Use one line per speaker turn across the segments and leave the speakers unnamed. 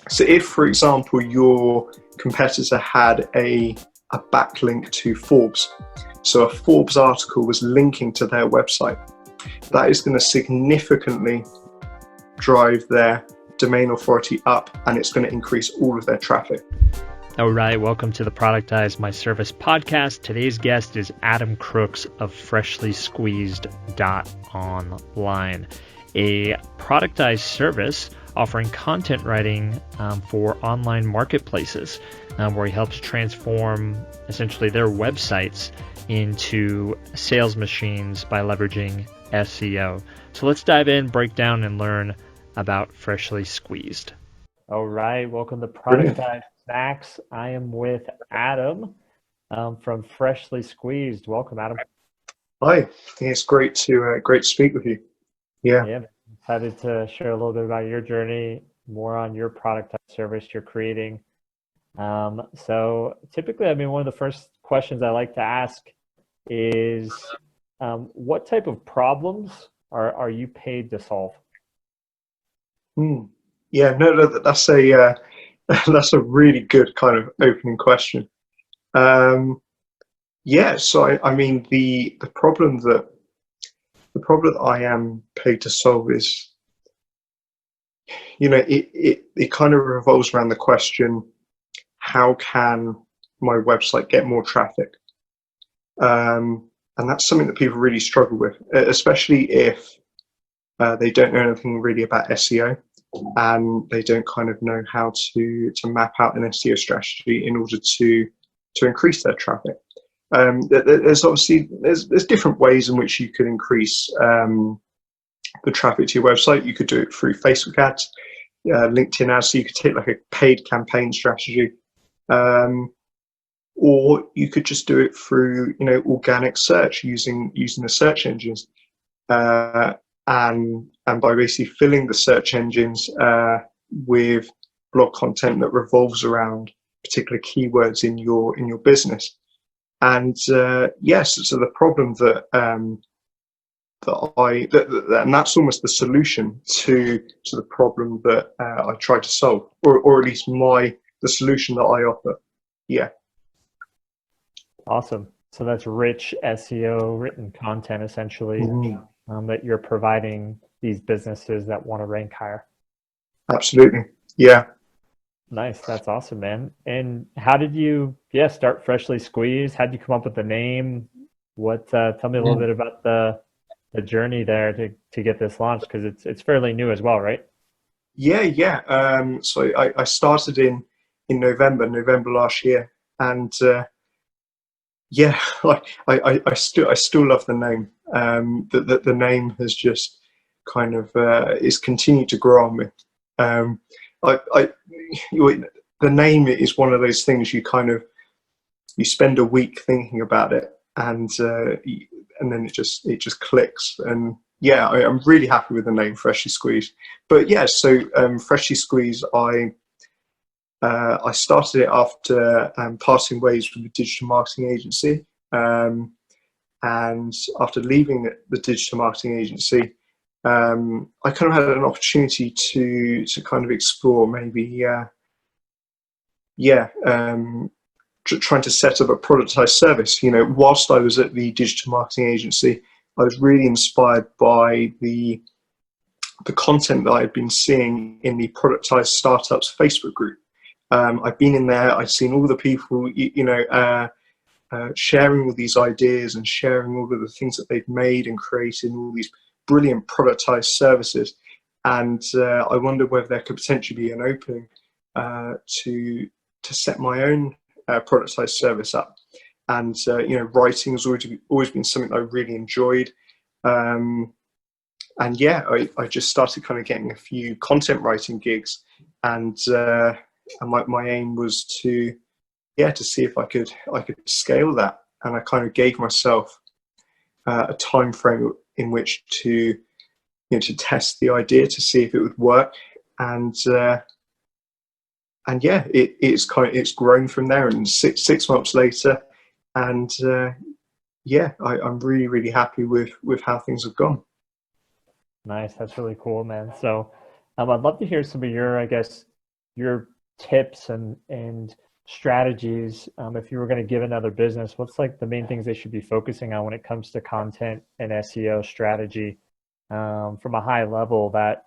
So if, for example, your competitor had a backlink to Forbes, so a Forbes article was linking to their website, that is going to significantly drive their domain authority up, and it's going to increase all of their traffic.
All right, welcome to the Productize My Service podcast. Today's guest is Adam Crookes of FreshlySqueezed.online, a productized service offering content writing for online marketplaces, where he helps transform essentially their websites into sales machines by leveraging SEO. So let's dive in, break down, and learn about Freshly Squeezed. All right, welcome to Productized Snacks. I am with Adam from Freshly Squeezed. Welcome, Adam.
Hi, it's great to speak with you.
Yeah, excited to share a little bit about your journey, more on your product service you're creating. So typically, one of the first questions I like to ask is, what type of problems are you paid to solve?
Yeah, no, that's a that's a really good kind of opening question. Yeah, so I mean the problem that I am paid to solve is, it kind of revolves around the question, how can my website get more traffic? And that's something that people really struggle with, especially if they don't know anything really about SEO, and they don't kind of know how to map out an SEO strategy in order to increase their traffic. There's obviously there's different ways in which you can increase the traffic to your website. You could do it through Facebook ads, LinkedIn ads. So you could take like a paid campaign strategy, or you could just do it through organic search using the search engines. And by basically filling the search engines with blog content that revolves around particular keywords in your business. And yes, so the problem and that's almost the solution to the problem that I try to solve, or at least the solution that I offer. Yeah.
Awesome. So that's rich SEO written content essentially. That you're providing these businesses that want to rank higher.
Absolutely. Yeah.
Nice. That's awesome, man. And how did you start Freshly Squeezed? How did you come up with the name? Tell me a little bit about the journey there to get this launched, because it's fairly new as well, right?
Yeah. So I started in November last year, and yeah, I still love the name. The name has just kind of is continued to grow on me. The name is one of those things you spend a week thinking about it, and then it just clicks. And yeah, I'm really happy with the name Freshly Squeezed. But yeah, so Freshly Squeezed, I started it after parting ways with a digital marketing agency, and after leaving the digital marketing agency, I kind of had an opportunity to kind of explore maybe trying to set up a productized service. Whilst I was at the digital marketing agency, I was really inspired by the content that I had been seeing in the Productized Startups Facebook group. I've been in there. I've seen all the people, sharing all these ideas and sharing all of the things that they've made and created, all these brilliant productized services. And I wondered whether there could potentially be an opening to set my own productized service up. And writing has always been something that I really enjoyed. And yeah, I just started kind of getting a few content writing gigs, and my aim was to see if I could scale that. And I kind of gave myself a time frame in which to test the idea to see if it would work. And yeah, it's grown from there. And six months later, and yeah, I'm really, really happy with how things have gone.
Nice. That's really cool, man. So I'd love to hear some of your, your tips and strategies, if you were going to give another business, what's like the main things they should be focusing on when it comes to content and SEO strategy, from a high level that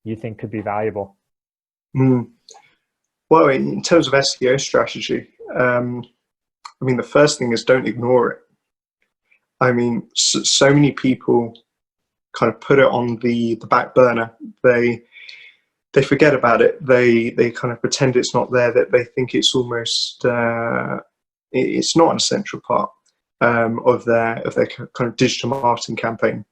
you think could be valuable?
Well, in terms of SEO strategy, I mean, the first thing is don't ignore it. I mean, so many people kind of put it on the back burner. They forget about it. They kind of pretend it's not there. That they think it's almost it's not an essential part of their kind of digital marketing campaign.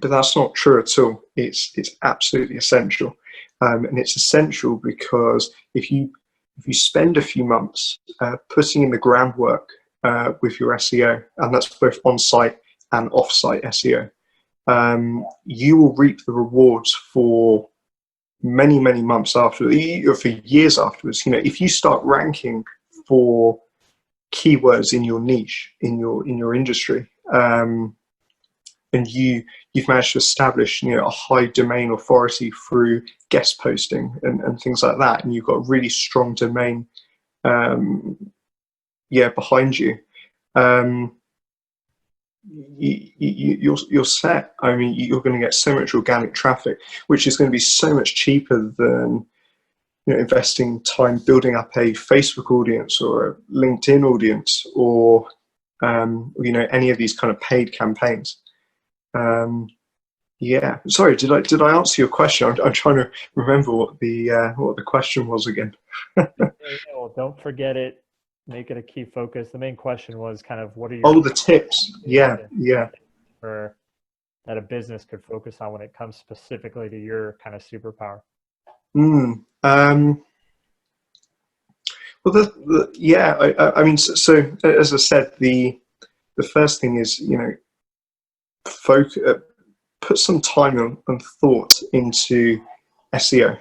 But that's not true at all. It's absolutely essential, and it's essential because if you spend a few months putting in the groundwork with your SEO, and that's both on-site and off-site SEO, you will reap the rewards for many months after, or for years afterwards. You know, if you start ranking for keywords in your niche, in your industry, and you've managed to establish, you know, a high domain authority through guest posting and things like that, and you've got a really strong domain behind you, you're set. I mean, you're going to get so much organic traffic, which is going to be so much cheaper than, you know, investing time building up a Facebook audience or a LinkedIn audience, or you know, any of these kind of paid campaigns. Yeah, sorry, did I answer your question? I'm trying to remember what the question was again.
Yeah, well, don't forget it. Make it a key focus. The main question was kind of what are your
the tips? Yeah.
For that a business could focus on when it comes specifically to your kind of superpower.
Well, I mean, so as I said, the first thing is, you know, put some time and thought into SEO,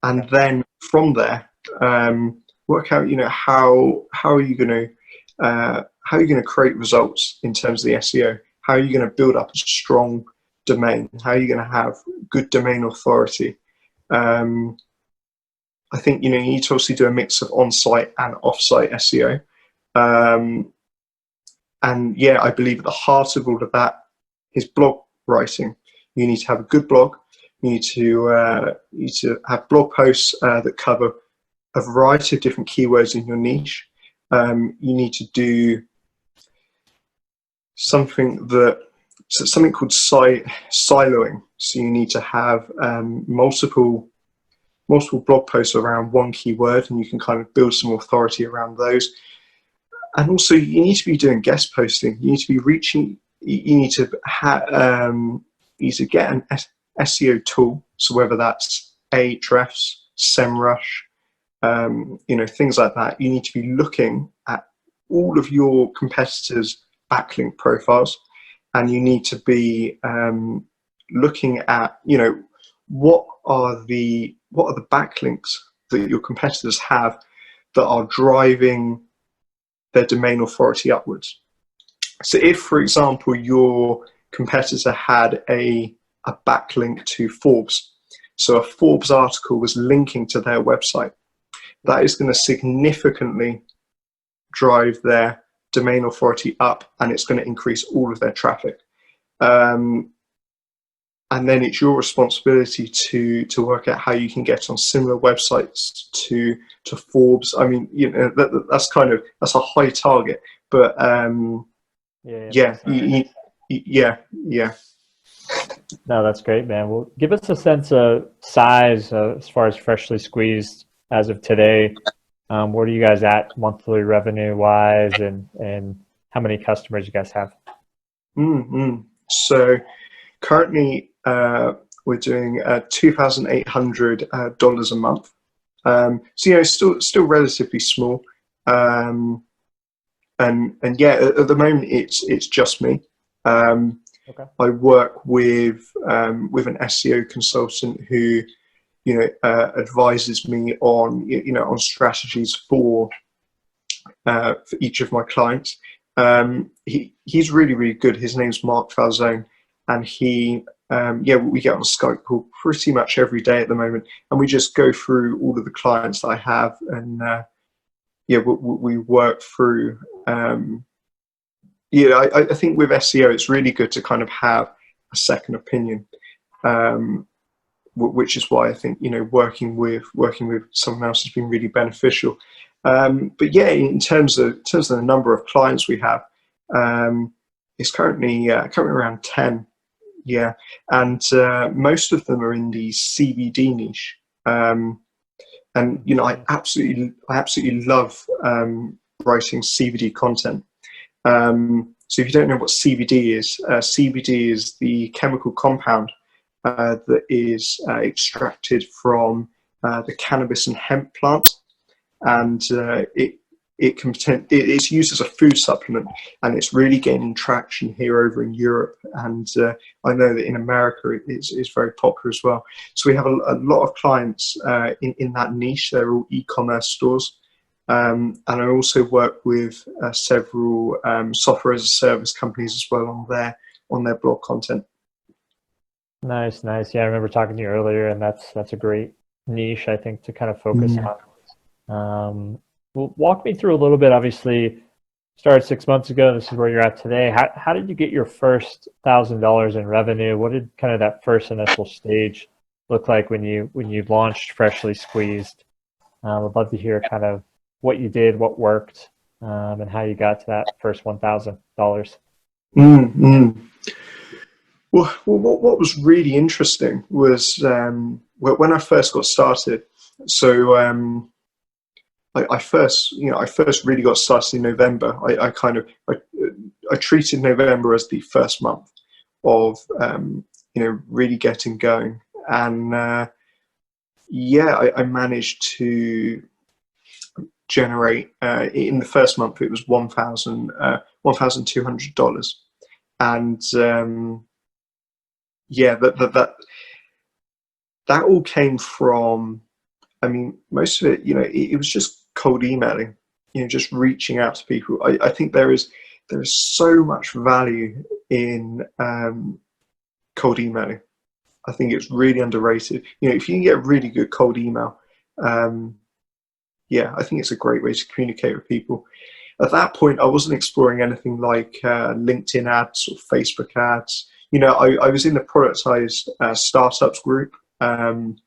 and then from there, work out, you know, how are you going to create results in terms of the SEO? How are you going to build up a strong domain? How are you going to have good domain authority? I think, you know, you need to also do a mix of on-site and off-site SEO. And yeah, I believe at the heart of all of that is blog writing. You need to have a good blog. You need to have blog posts that cover a variety of different keywords in your niche. You need to do something called siloing. So you need to have multiple blog posts around one keyword, and you can kind of build some authority around those. And also, you need to be doing guest posting. You need to be reaching. You need to get an SEO tool. So whether that's Ahrefs, SEMrush, you know, things like that. You need to be looking at all of your competitors' backlink profiles, and you need to be looking at, you know, what are the backlinks that your competitors have that are driving their domain authority upwards. So if, for example, your competitor had a backlink to Forbes, so a Forbes article was linking to their website, that is going to significantly drive their domain authority up, and it's going to increase all of their traffic. And then it's your responsibility to work out how you can get on similar websites to Forbes. I mean, you know, that's a high target, but yeah.
No, that's great, man. Well, give us a sense of size as far as Freshly Squeezed as of today. Where are you guys at monthly revenue wise, and how many customers you guys have?
So currently, we're doing $2,800 a month. So, you know, still relatively small. And yeah, at the moment it's just me.
Okay.
I work with an SEO consultant who, you know, advises me on, you know, on strategies for each of my clients. He's really good. His name's Mark Falzone, and he Yeah, we get on a Skype call pretty much every day at the moment, and we just go through all of the clients that I have, and yeah, we work through. Yeah, I think with SEO, it's really good to kind of have a second opinion, which is why I think, you know, working with someone else has been really beneficial. But yeah, in terms of the number of clients we have, it's currently around 10. Yeah, and most of them are in the CBD niche. And you know, I absolutely love writing CBD content. So if you don't know what CBD is, CBD is the chemical compound that is extracted from the cannabis and hemp plant, and it's used as a food supplement, and it's really gaining traction here over in Europe, and I know that in America it's very popular as well. So we have a lot of clients in that niche. They're all e-commerce stores. And I also work with several software as a service companies as well on their blog content.
Nice. Yeah, I remember talking to you earlier, and that's a great niche, I think, to kind of focus on. Well, walk me through a little bit. Obviously, started 6 months ago. This is where you're at today. How did you get your first $1,000 in revenue? What did kind of that first initial stage look like when you launched Freshly Squeezed? I'd love to hear kind of what you did, what worked, and how you got to that first $1,000.
Well, what was really interesting was when I first got started. So I first really got started in November. I treated November as the first month of really getting going, and yeah, I managed to generate in the first month it was $1,200, and yeah, that all came from, I mean, most of it, you know, it was just cold emailing, you know, just reaching out to people. I think there is so much value in cold emailing. I think it's really underrated. You know, if you can get a really good cold email, yeah, I think it's a great way to communicate with people. At that point, I wasn't exploring anything like LinkedIn ads or Facebook ads. You know, I was in the Productized startups group, and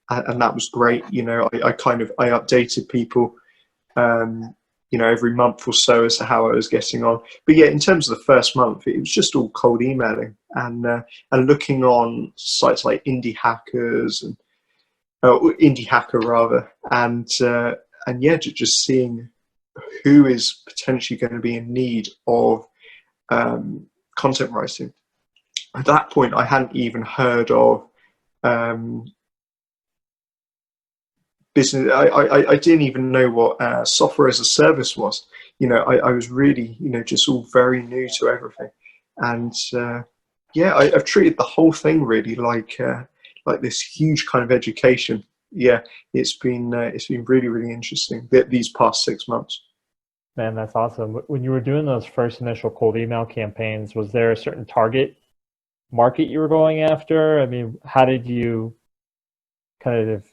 that was great. You know, I updated people, you know, every month or so as to how I was getting on. But yeah, in terms of the first month, it was just all cold emailing and looking on sites like Indie Hackers and Indie Hacker rather, and yeah, just seeing who is potentially going to be in need of content writing. At that point, I hadn't even heard of business. I didn't even know what software as a service was. You know, I was really, you know, just all very new to everything, and yeah, I've treated the whole thing really like this huge kind of education. Yeah, it's been really, really interesting these past 6 months.
Man, that's awesome. When you were doing those first initial cold email campaigns, was there a certain target market you were going after? I mean, how did you kind of,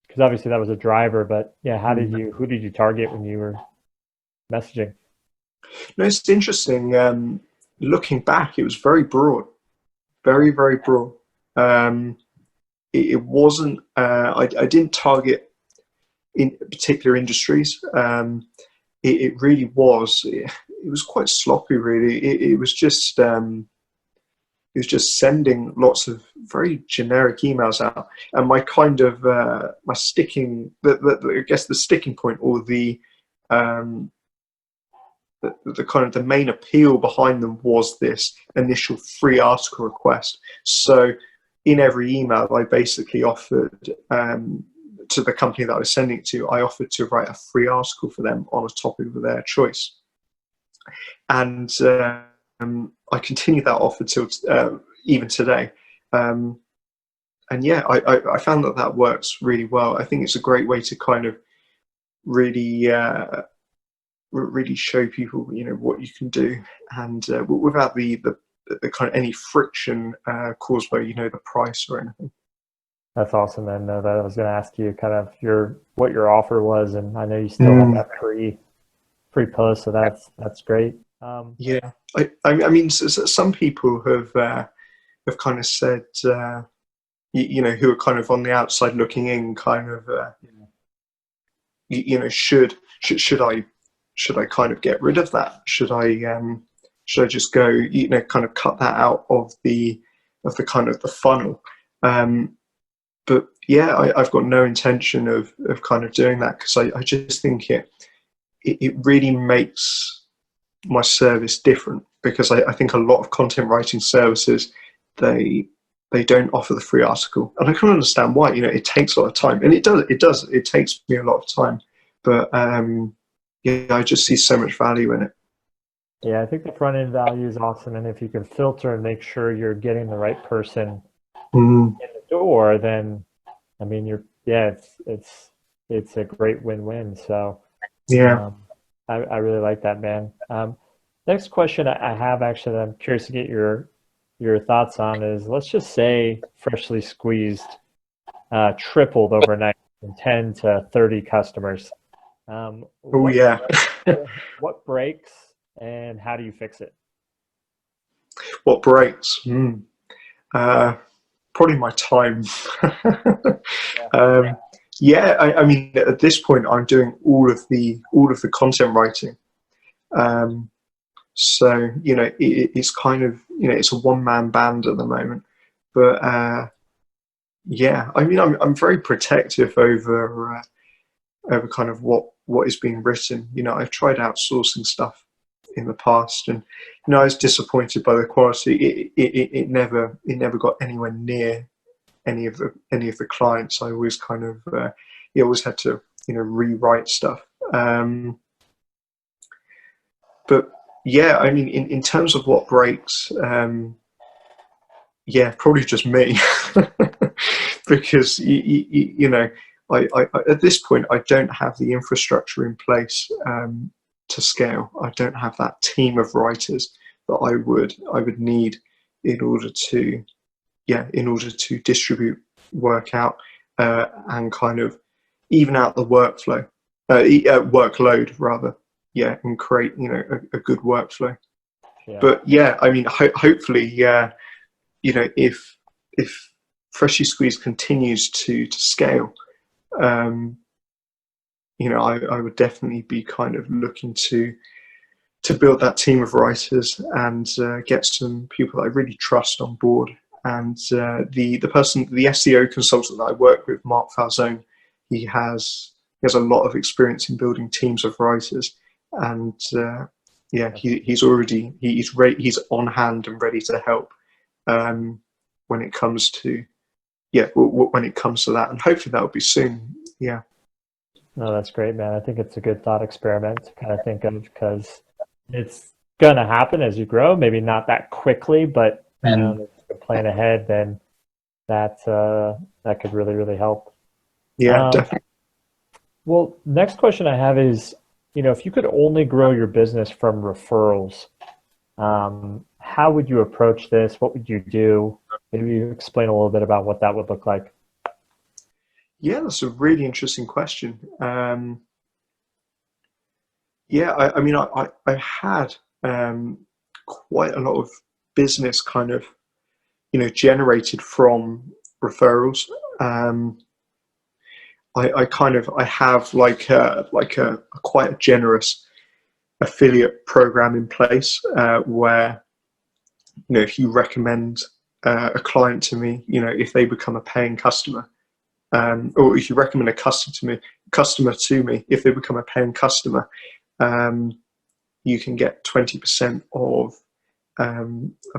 because obviously that was a driver, but yeah, who did you target when you were messaging?
No, it's interesting. Looking back, it was very broad, very, very broad. It wasn't, I didn't target in particular industries. It really was, it was quite sloppy really. It was just sending lots of very generic emails out, and my kind of my sticking, I guess the sticking point, or the kind of the main appeal behind them was this initial free article request. So in every email, I basically offered to the company that I was sending it to, I offered to write a free article for them on a topic of their choice, and I continue that offer till even today. And yeah, I found that works really well. I think it's a great way to kind of really really show people, you know, what you can do, and without the the kind of any friction caused by the price or anything.
That's awesome, man. No, that I was going to ask you kind of what your offer was, and I know you still have that free post, so that's great.
Yeah, I mean, some people have kind of said, who are kind of on the outside looking in, kind of, should I kind of get rid of that? Should I just go, kind of cut that out of the kind of the funnel? But yeah, I've got no intention of kind of doing that, because I just think it really makes my service different, because I think a lot of content writing services, they don't offer the free article, and I can understand why. It takes a lot of time, and it takes me a lot of time, but yeah, I just see so much value in it.
Yeah, I think the front end value is awesome, and if you can filter and make sure you're getting the right person in the door, then I mean it's a great win-win. So
Yeah.
I really like that, man. Next question I have, actually, that I'm curious to get your thoughts on is, let's just say Freshly Squeezed tripled overnight from 10 to 30 customers.
Oh yeah.
What breaks and how do you fix it?
What breaks? Probably my time. Yeah, I mean, at this point, I'm doing all of the content writing. So it's kind of it's a one-man band at the moment. But yeah, I mean, I'm very protective over kind of what is being written. I've tried outsourcing stuff in the past, and I was disappointed by the quality. It never got anywhere near any of the clients. I always kind of you always had to rewrite stuff. But yeah, I mean, in terms of what breaks, yeah, probably just me, because I at this point I don't have the infrastructure in place to scale. I don't have that team of writers that I would need in order to distribute work out and kind of even out the workload rather, and create a good workflow. Yeah. But yeah, I mean, hopefully, if Freshly Squeezed continues to scale, I would definitely be kind of looking to build that team of writers and get some people that I really trust on board. And the SEO consultant that I work with, Mark Falzone, he has a lot of experience in building teams of writers, and he's on hand and ready to help when it comes to that, and hopefully that will be soon. Yeah.
No, that's great, man. I think it's a good thought experiment to kind of think of, because it's gonna happen as you grow. Maybe not that quickly, but if you can plan ahead, then that could really help.
Yeah, definitely.
Well, next question I have is, if you could only grow your business from referrals, how would you approach this? What would you do? Maybe you explain a little bit about what that would look like.
Yeah, that's a really interesting question. Yeah, I mean, I had quite a lot of business kind of, generated from referrals. I have like a quite a generous affiliate program in place where, if you recommend a client to me, if they become a paying customer, or if you recommend a customer to me, if they become a paying customer, you can get 20% of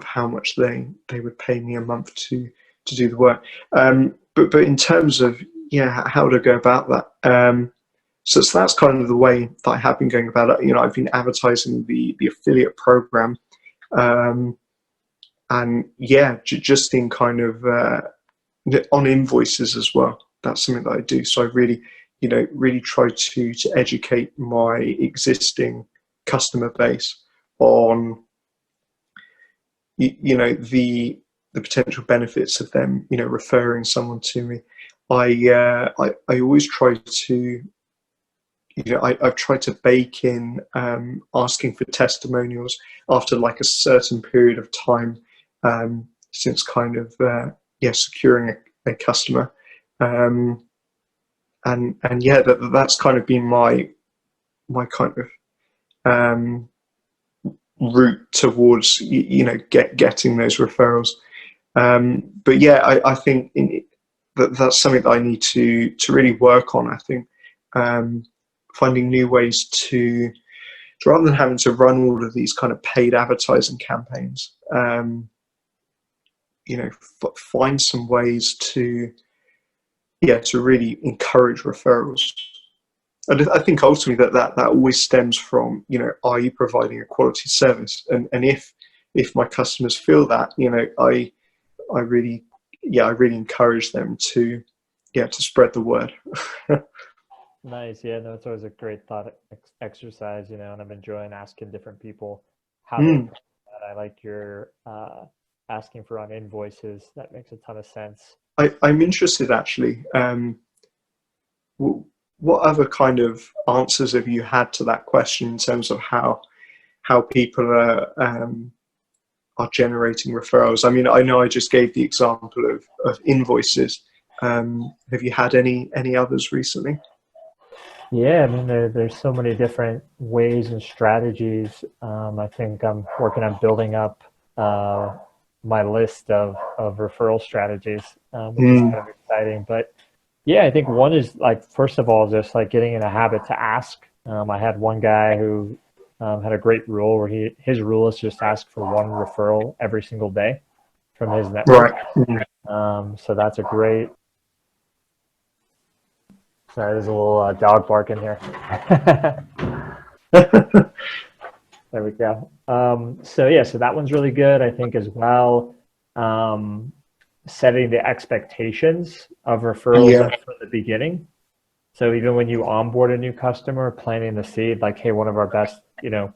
how much they would pay me a month to do the work. But in terms of how to go about that, so that's kind of the way that I have been going about it. I've been advertising the affiliate program, and just in kind of on invoices as well. That's something that I do. So I really try to educate my existing customer base on you know, the potential benefits of them, you know, referring someone to me. I always try to, you know, I've tried to bake in asking for testimonials after like a certain period of time, since kind of securing a customer, and yeah, that's kind of been my kind of route towards, you know, getting those referrals. But yeah, I think that's something that I need to really work on. I think finding new ways to, rather than having to run all of these kind of paid advertising campaigns, you know, find some ways to really encourage referrals. And I think ultimately that always stems from, you know, are you providing a quality service? And if my customers feel that, you know, I really encourage them to spread the word.
Nice. Yeah, no, it's always a great thought exercise, you know, and I'm enjoying asking different people how they approach that. I like your asking for on invoices. That makes a ton of sense.
I'm interested actually. What other kind of answers have you had to that question in terms of how people are generating referrals? I mean, I know I just gave the example of invoices. Have you had any others recently?
Yeah, I mean, there's so many different ways and strategies. I think I'm working on building up my list of referral strategies, which is kind of exciting. But yeah, I think one is like, first of all, just like getting in a habit to ask. I had one guy who had a great rule where his rule is just ask for one referral every single day from his network.
Right.
So that's a great. Sorry, there's a little dog barking here. There we go. So yeah, so that one's really good, I think, as well. Setting the expectations of referrals up from the beginning. So even when you onboard a new customer, planting the seed, like, hey, one of our best, you know,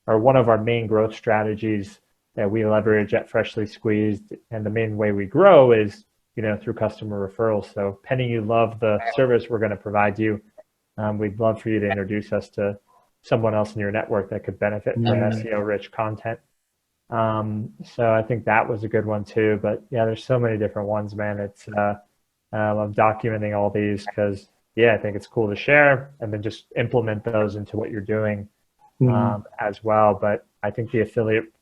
or one of our main growth strategies that we leverage at Freshly Squeezed, and the main way we grow is, you know, through customer referrals. So pending you love the service we're going to provide you, we'd love for you to introduce us to someone else in your network that could benefit from SEO rich content. So I think that was a good one too. But yeah, there's so many different ones, man. It's I'm documenting all these because yeah, I think it's cool to share and then just implement those into what you're doing as well. But I think the affiliate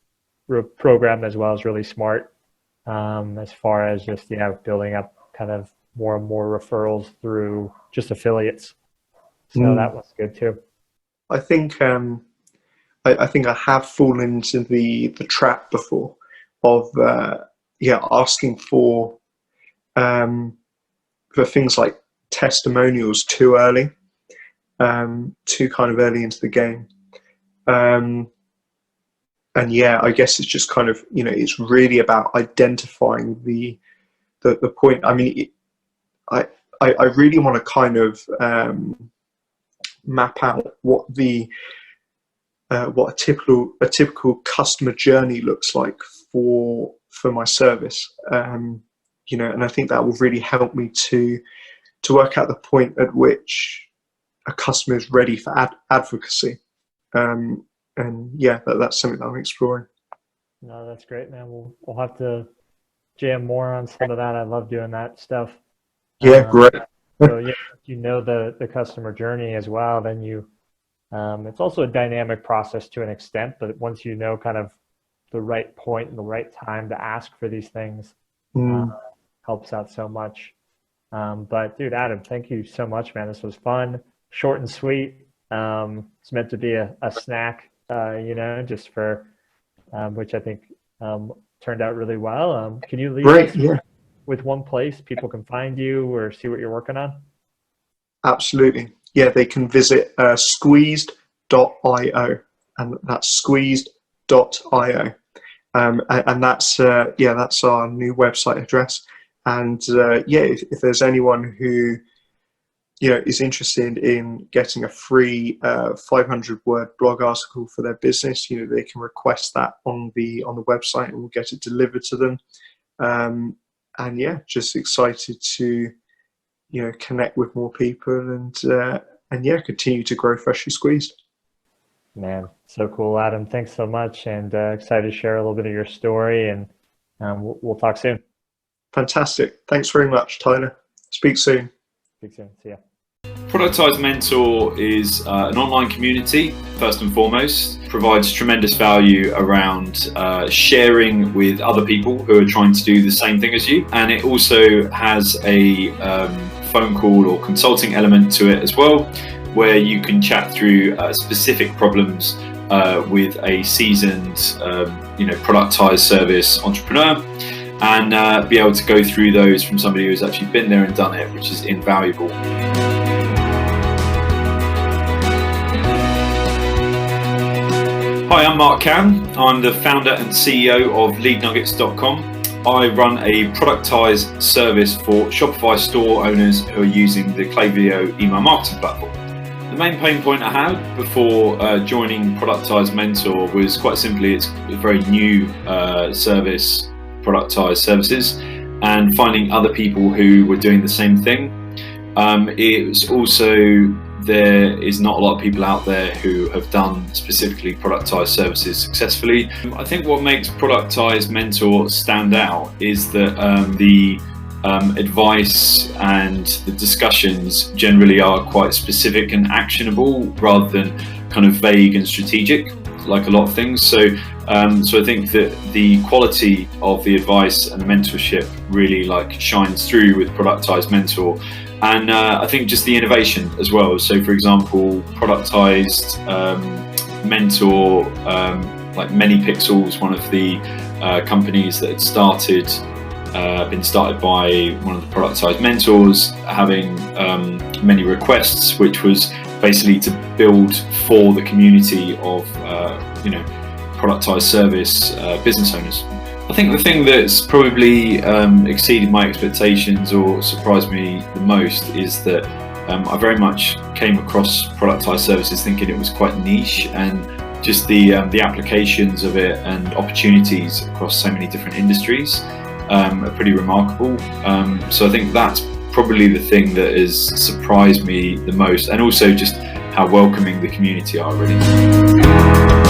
program as well is really smart, as far as just, you know, building up kind of more and more referrals through just affiliates. So that was good too.
I think I think I have fallen into the trap before of asking for things like testimonials too early, too kind of early into the game. And yeah, I guess it's just kind of, you know, it's really about identifying the point. I mean, I really want to kind of map out what a typical customer journey looks like for my service. You know, and I think that will really help me to work out the point at which a customer is ready for advocacy. And yeah, that's something that I'm exploring.
No, that's great, man. We'll have to jam more on some of that. I love doing that stuff.
Yeah, great.
So yeah, if you know the customer journey as well, then you it's also a dynamic process to an extent, but once you know kind of the right point and the right time to ask for these things, helps out so much. But dude, Adam, thank you so much, man. This was fun, short and sweet. It's meant to be a snack, you know, just for which I think turned out really well. Can you leave us with one place people can find you or see what you're working on?
Absolutely. Yeah, they can visit squeezed.io, and that's squeezed.io. And that's that's our new website address. And if there's anyone who is interested in getting a free 500-word blog article for their business, they can request that on the website, and we'll get it delivered to them. And yeah, just excited to connect with more people and yeah, continue to grow Freshly Squeezed.
Man, so cool, Adam. Thanks so much, and excited to share a little bit of your story, and we'll talk soon.
Fantastic. Thanks very much, Tyler. Speak soon.
Speak soon. See ya.
Productize Mentor is an online community, first and foremost, provides tremendous value around sharing with other people who are trying to do the same thing as you. And it also has a phone call or consulting element to it as well, where you can chat through specific problems with a seasoned, productized service entrepreneur, and be able to go through those from somebody who's actually been there and done it, which is invaluable. Hi, I'm Mark Can. I'm the founder and CEO of LeadNuggets.com. I run a productized service for Shopify store owners who are using the Klaviyo email marketing platform. The main pain point I had before joining Productize Mentor was quite simply it's a very new service, Productized Services, and finding other people who were doing the same thing. It was also, there is not a lot of people out there who have done specifically productized services successfully. I think what makes Productize Mentor stand out is that the advice and the discussions generally are quite specific and actionable rather than kind of vague and strategic, like a lot of things. So I think that the quality of the advice and the mentorship really shines through with Productize Mentor. And I think just the innovation as well. So for example, Productized Mentor, like ManyPixels, one of the companies that had been started by one of the Productized mentors, having many requests, which was basically to build for the community of productized service business owners. I think the thing that's probably exceeded my expectations or surprised me the most is that I very much came across productized services thinking it was quite niche, and just the applications of it and opportunities across so many different industries are pretty remarkable. So I think that's probably the thing that has surprised me the most, and also just how welcoming the community are really.